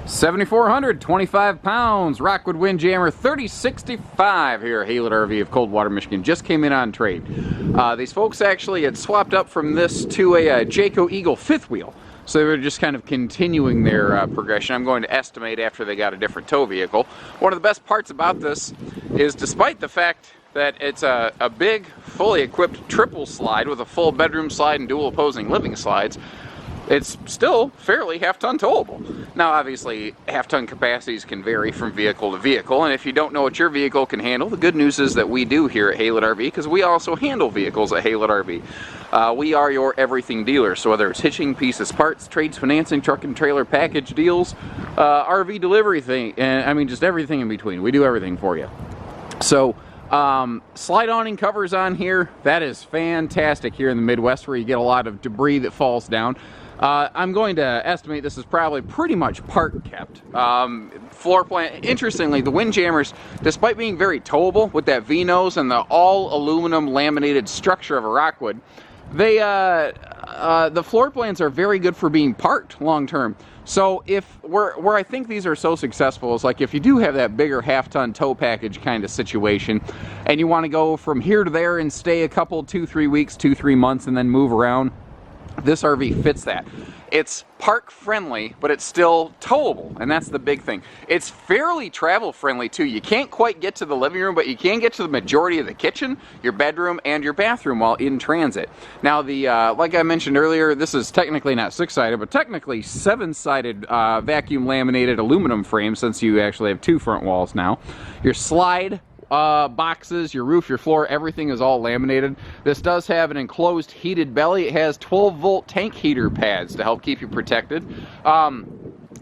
7,400, 25 pounds, Rockwood Windjammer 3065 here at Haylett RV of Coldwater, Michigan. Just came in on trade. These folks actually had swapped up from this to a Jayco Eagle fifth wheel. So they were just kind of continuing their progression. I'm going to estimate after they got a different tow vehicle. One of the best parts about this is, despite the fact that it's a big, fully equipped triple slide with a full bedroom slide and dual opposing living slides, it's still fairly half-ton towable. Now, obviously, half-ton capacities can vary from vehicle to vehicle, and if you don't know what your vehicle can handle, the good news is that we do here at Haylett RV, because we also handle vehicles at Haylett RV. We are your everything dealer, so whether it's hitching, pieces, parts, trades, financing, truck and trailer package deals, RV delivery thing, and I mean just everything in between. We do everything for you. So, slide awning covers on here. That is fantastic here in the Midwest, where you get a lot of debris that falls down. I'm going to estimate this is probably pretty much part kept. Floor plan, interestingly, the Windjammers, despite being very towable with that V-nose and the all aluminum laminated structure of a Rockwood, they the floor plans are very good for being parked long term. So if where I think these are so successful is like if you do have that bigger half-ton tow package kind of situation, and you want to go from here to there and stay a couple, 2-3 weeks, 2-3 months, and then move around, this RV fits that. It's park friendly, but it's still towable, and that's the big thing. It's fairly travel friendly too. You can't quite get to the living room, but you can get to the majority of the kitchen, your bedroom, and your bathroom while in transit. Now, the like I mentioned earlier, this is technically not 6-sided, but technically 7-sided vacuum laminated aluminum frame, since you actually have 2 front walls now. Your slide boxes, your roof, your floor, everything is all laminated. This does have an enclosed heated belly. It has 12-volt tank heater pads to help keep you protected.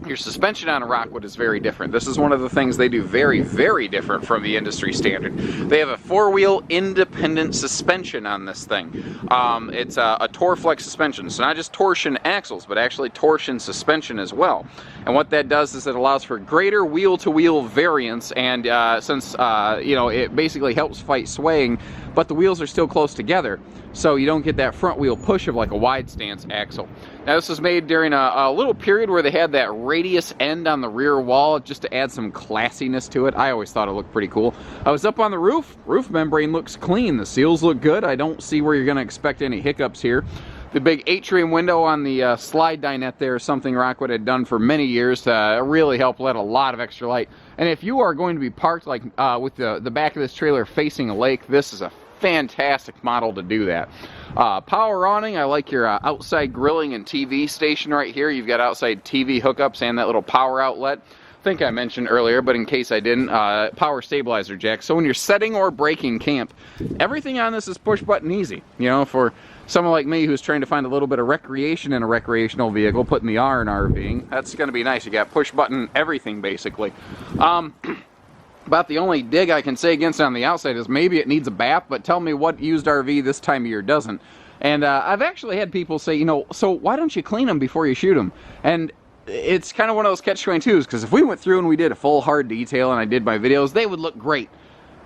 Your suspension on a Rockwood is very different. This is one of the things they do very, very different from the industry standard. They have a 4-wheel independent suspension on this thing. It's a Torflex suspension. So not just torsion axles, but actually torsion suspension as well. And what that does is it allows for greater wheel-to-wheel variance, and since you know, it basically helps fight swaying, but the wheels are still close together, so you don't get that front wheel push of like a wide stance axle. Now, this was made during a little period where they had that radius end on the rear wall just to add some classiness to it. I always thought it looked pretty cool. I was up on the roof. Roof membrane looks clean. The seals look good. I don't see where you're going to expect any hiccups here. The big Atrium window on the slide dinette there is something Rockwood had done for many years to really help let a lot of extra light. And if you are going to be parked like with the back of this trailer facing a lake, this is a fantastic model to do that. Power awning, I like your outside grilling and TV station right here. You've got outside TV hookups and that little power outlet. I think I mentioned earlier, but in case I didn't, power stabilizer jack. So when you're setting or breaking camp, everything on this is push button easy. You know, for someone like me who's trying to find a little bit of recreation in a recreational vehicle, putting the R in RVing, that's going to be nice. You got push button everything basically. About the only dig I can say against it on the outside is maybe it needs a bath, but tell me what used RV this time of year doesn't. And I've actually had people say, you know, so why don't you clean them before you shoot them? And it's kind of one of those catch-22s, because if we went through and we did a full hard detail and I did my videos, they would look great.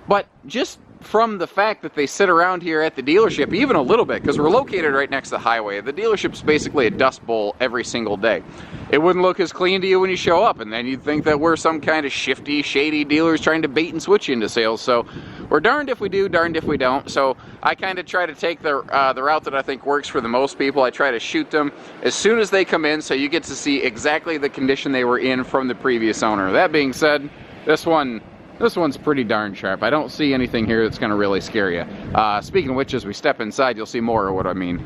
But just from the fact that they sit around here at the dealership, even a little bit, because we're located right next to the highway, the dealership's basically a dust bowl every single day. It wouldn't look as clean to you when you show up, and then you'd think that we're some kind of shifty, shady dealers trying to bait and switch you into sales. So we're darned if we do, darned if we don't. So I kind of try to take the route that I think works for the most people. I try to shoot them as soon as they come in, so you get to see exactly the condition they were in from the previous owner. That being said, this one's pretty darn sharp. I don't see anything here that's going to really scare you. Speaking of which, as we step inside, you'll see more of what I mean.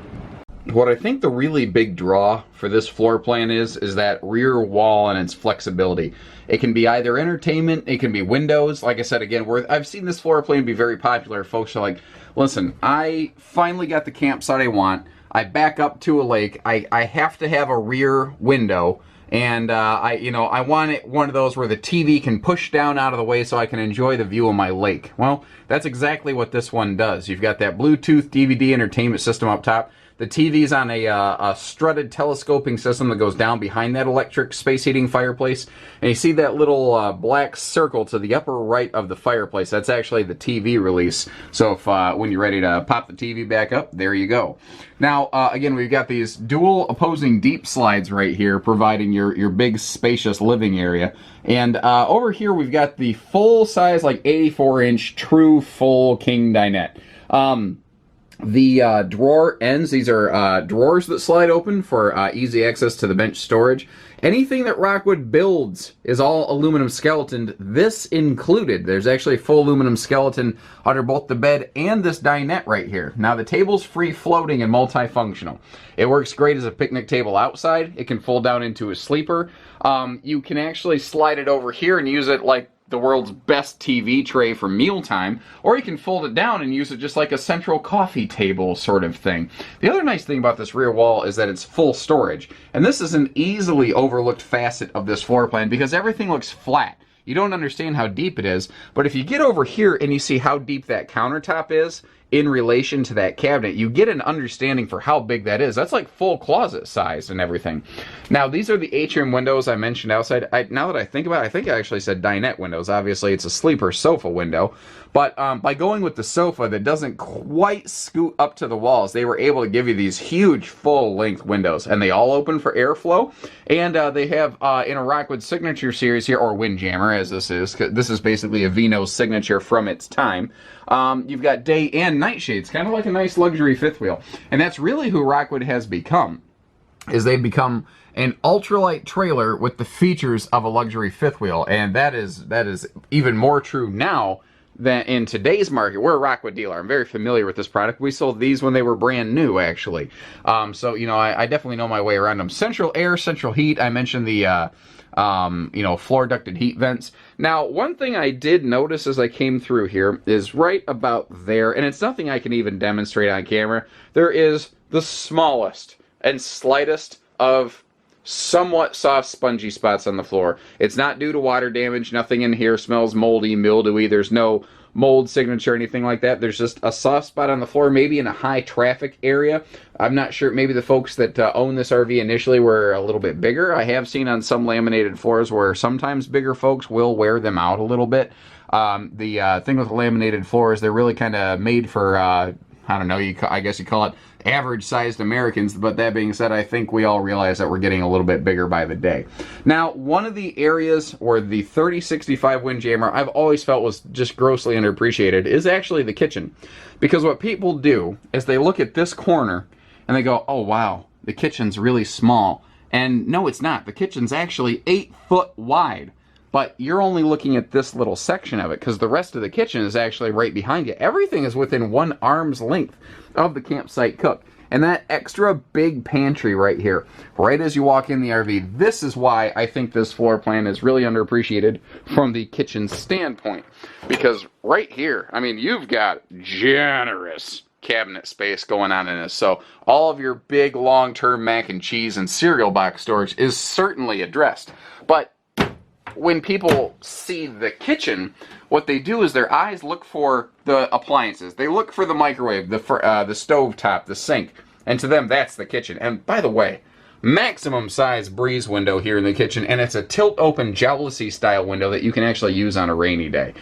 What I think the really big draw for this floor plan is that rear wall and its flexibility. It can be either entertainment, it can be windows. Like I said, again, I've seen this floor plan be very popular. Folks are like, listen, I finally got the campsite I want. I back up to a lake. I have to have a rear window. And I want it one of those where the TV can push down out of the way so I can enjoy the view of my lake. Well, that's exactly what this one does. You've got that Bluetooth DVD entertainment system up top. The TV's on a strutted telescoping system that goes down behind that electric space heating fireplace. And you see that little black circle to the upper right of the fireplace. That's actually the TV release. So if when you're ready to pop the TV back up, there you go. Now, again, we've got these dual opposing deep slides right here, providing your big spacious living area. And over here, we've got the full-size, like 84-inch, true full king dinette. The drawer ends, these are drawers that slide open for easy access to the bench storage. Anything that Rockwood builds is all aluminum skeleton, this included. There's actually a full aluminum skeleton under both the bed and this dinette right here. Now the table's free floating and multifunctional. It works great as a picnic table outside. It can fold down into a sleeper. You can actually slide it over here and use it like the world's best TV tray for mealtime, or you can fold it down and use it just like a central coffee table sort of thing. The other nice thing about this rear wall is that it's full storage, and this is an easily overlooked facet of this floor plan because everything looks flat. You don't understand how deep it is, but if you get over here and you see how deep that countertop is in relation to that cabinet, you get an understanding for how big that is. That's like full closet size and everything. Now, these are the atrium windows I mentioned outside. Now that I think about it, I think I actually said dinette windows. Obviously, it's a sleeper sofa window. But by going with the sofa that doesn't quite scoot up to the walls, they were able to give you these huge full-length windows. And they all open for airflow. And they have, in a Rockwood signature series here, or Windjammer as this is basically a Vino's signature from its time. You've got day and night shades, kind of like a nice luxury fifth wheel. And that's really who Rockwood has become, is they've become an ultralight trailer with the features of a luxury fifth wheel. And that is even more true now than in today's market. We're a Rockwood dealer. I'm very familiar with this product. We sold these when they were brand new, actually. So, you know, I definitely know my way around them. Central air, central heat. I mentioned the you know, floor ducted heat vents. Now, one thing I did notice as I came through here is right about there, and it's nothing I can even demonstrate on camera, there is the smallest and slightest of somewhat soft spongy spots on the floor. It's not due to water damage. Nothing in here smells moldy, mildewy. There's no mold signature or anything like that. There's just a soft spot on the floor, maybe in a high traffic area. I'm not sure. Maybe the folks that own this RV initially were a little bit bigger. I have seen on some laminated floors where sometimes bigger folks will wear them out a little bit. The thing with laminated floors, they're really kind of made for I don't know, I guess you call it average-sized Americans, but that being said, I think we all realize that we're getting a little bit bigger by the day. Now, one of the areas where the 3065 Windjammer I've always felt was just grossly underappreciated is actually the kitchen. Because what people do is they look at this corner and they go, oh wow, the kitchen's really small. And no, it's not. The kitchen's actually 8 foot wide. But you're only looking at this little section of it because the rest of the kitchen is actually right behind you. Everything is within 1 arm's length of the campsite cook. And that extra big pantry right here, right as you walk in the RV, this is why I think this floor plan is really underappreciated from the kitchen standpoint. Because right here, I mean, you've got generous cabinet space going on in this. So all of your big long-term mac and cheese and cereal box storage is certainly addressed. But when people see the kitchen, what they do is their eyes look for the appliances. They look for the microwave, the stove top, the sink. And to them, that's the kitchen. And by the way, maximum size breeze window here in the kitchen. And it's a tilt open jealousy style window that you can actually use on a rainy day.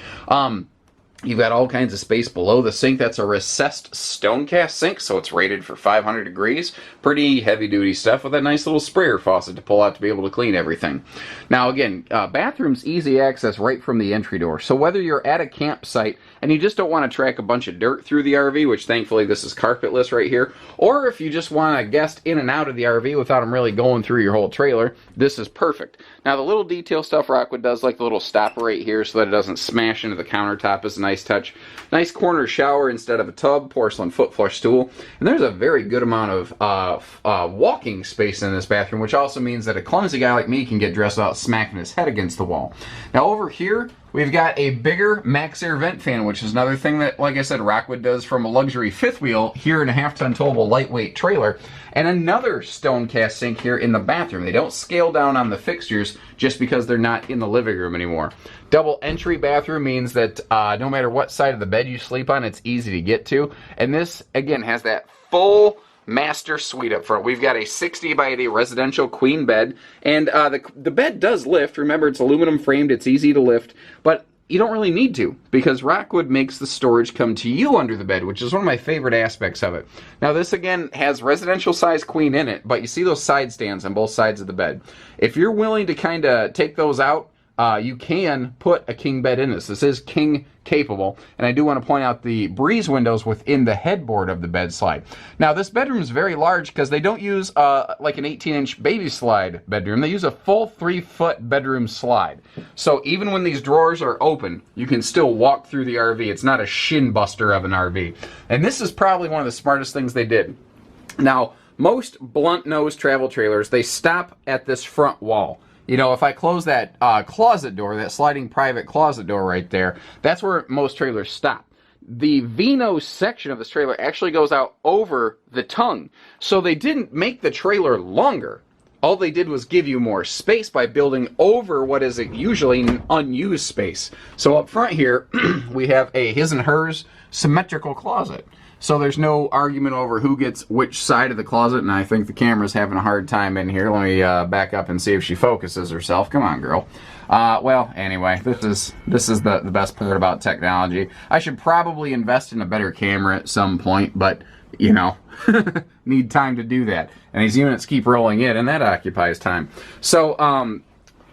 You've got all kinds of space below the sink. That's a recessed stone cast sink, so it's rated for 500 degrees. Pretty heavy-duty stuff with a nice little sprayer faucet to pull out to be able to clean everything. Now, again, bathroom's easy access right from the entry door. So whether you're at a campsite and you just don't want to track a bunch of dirt through the RV, which thankfully this is carpetless right here, or if you just want a guest in and out of the RV without them really going through your whole trailer, this is perfect. Now, the little detail stuff Rockwood does, like the little stopper right here so that it doesn't smash into the countertop, is a nice touch. Nice corner shower instead of a tub, porcelain foot flush stool, and there's a very good amount of walking space in this bathroom, which also means that a clumsy guy like me can get dressed without smacking his head against the wall. Now over here, we've got a bigger max air vent fan, which is another thing that, like I said, Rockwood does from a luxury fifth wheel here in a half-ton towable lightweight trailer, and another stone cast sink here in the bathroom. They don't scale down on the fixtures just because they're not in the living room anymore. Double entry bathroom means that no matter what side of the bed you sleep on, it's easy to get to. And this, again, has that full master suite up front. We've got a 60 by 80 residential queen bed, and the bed does lift. Remember, it's aluminum framed, it's easy to lift, but you don't really need to, because Rockwood makes the storage come to you under the bed, which is one of my favorite aspects of it. Now, this again has residential size queen in it, but you see those side stands on both sides of the bed. If you're willing to kind of take those out, you can put a king bed in this. This is king capable, and I do want to point out the breeze windows within the headboard of the bed slide. Now, this bedroom is very large because they don't use like an 18-inch baby slide bedroom. They use a full 3-foot bedroom slide. So even when these drawers are open, you can still walk through the RV. It's not a shin buster of an RV. And this is probably one of the smartest things they did. Now, most blunt nose travel trailers, they stop at this front wall. You know, if I close that closet door, that sliding private closet door right there, that's where most trailers stop. The V-nose section of this trailer actually goes out over the tongue. So they didn't make the trailer longer. All they did was give you more space by building over what is usually an unused space. So up front here, we have a his and hers symmetrical closet. So there's no argument over who gets which side of the closet, and I think the camera's having a hard time in here. Let me back up and see if she focuses herself. Come on, girl. Well, anyway, this is the best part about technology. I should probably invest in a better camera at some point, but, you know, need time to do that. And these units keep rolling in, and that occupies time. So,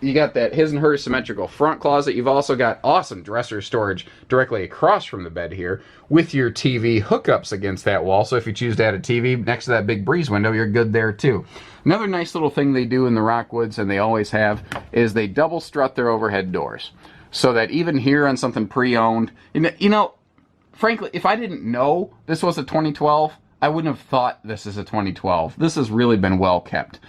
you got that his and hers symmetrical front closet. You've also got awesome dresser storage directly across from the bed here with your TV hookups against that wall. So if you choose to add a TV next to that big breeze window, you're good there too. Another nice little thing they do in the Rockwoods, and they always have, is they double strut their overhead doors. So that even here on something pre-owned, you know, frankly, if I didn't know this was a 2012, I wouldn't have thought this is a 2012. This has really been well kept.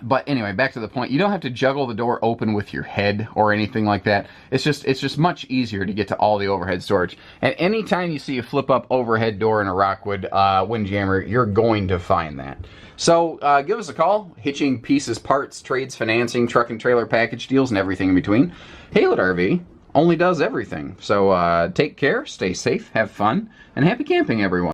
But anyway, back to the point. You don't have to juggle the door open with your head or anything like that. It's just much easier to get to all the overhead storage. And anytime you see a flip-up overhead door in a Rockwood Windjammer, you're going to find that. So give us a call. Hitching, pieces, parts, trades, financing, truck and trailer package deals, and everything in between. Haylett RV only does everything. So take care, stay safe, have fun, and happy camping, everyone.